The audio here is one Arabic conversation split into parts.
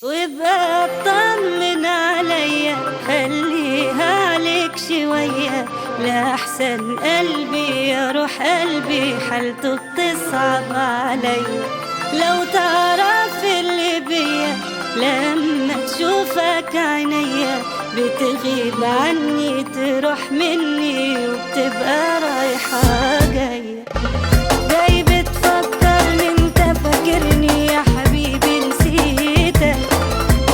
وابقى اطمن عليا، خليها عليك شوية، لأحسن قلبي يا روح قلبي حالته بتصعب عليا. لو تعرف اللي بيا لما تشوفك عينيا، بتغيب عني تروح مني وبتبقى رايحة جاية. جاي بتفكرني انت فاكرني يا حبيبي نسيتك،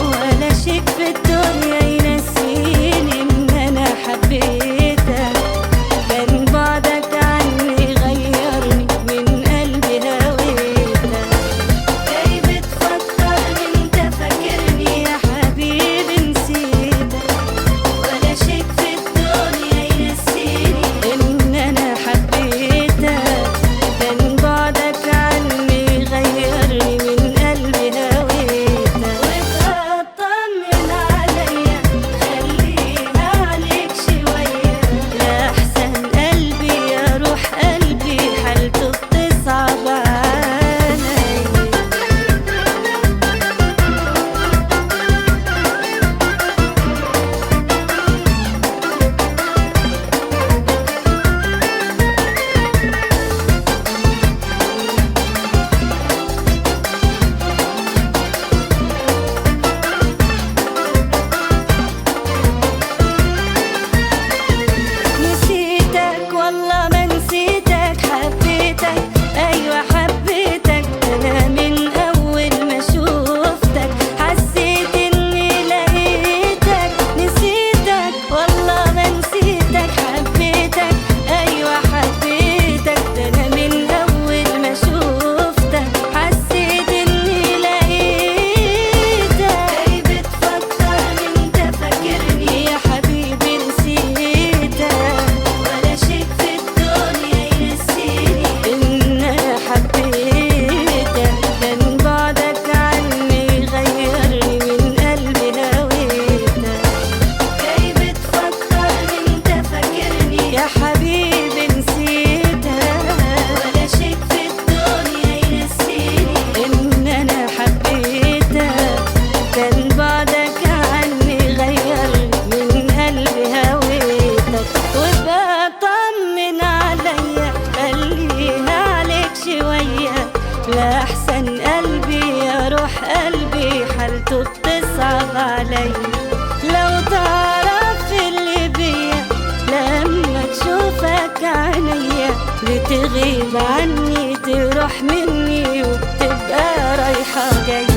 ولا شيك في الدنيا ينسيني ان انا حبيتك. كان بعدك عني غيرني من قلبي هويتك. جاي بتفكرني انت فاكرني يا حبيبي نسيتك، ولا شيك في الدنيا ينسيني ان انا حبيتك. كان بعدك عني غيرني من قلبي هويتك. وابقى اطمن عليا، خليها عليك شوية، لأحسن قلبي يا روح قلبي حالته بتصعب عليا. نسيتك والله ما نسيتك، حبيتك أيوة حبيتك. أنا من أول ما شوفتك حسيت إني لقيتك. نسيتك والله ما نسيتك، حبيتك أيوة حبيتك. أنا من أول ما شوفتك حسيت إني لقيتك. جاي بتفكرني أنت فاكرني يا حبيبي نسيتك، ولا شيك في الدنيا ينسيني إن أنا حبيتك. كان بعدك عني غيرني من قلبي هويتك. جاي بتفكرني أنت فاكرني يا حبيبي نسيتك، ولا شيك في الدنيا ينسيني إن أنا حبيتك. كان بعدك عني غيرني من قلبي هويتك. وابقى طمن عليا، خليها عليك شوية، لأحسن قلبي يا روح قلبي حالته بتصعب عليا. لو تعرف اللي بيا لما تشوفك عينيا، بتغيب عني تروح مني وبتبقى رايحة جاية.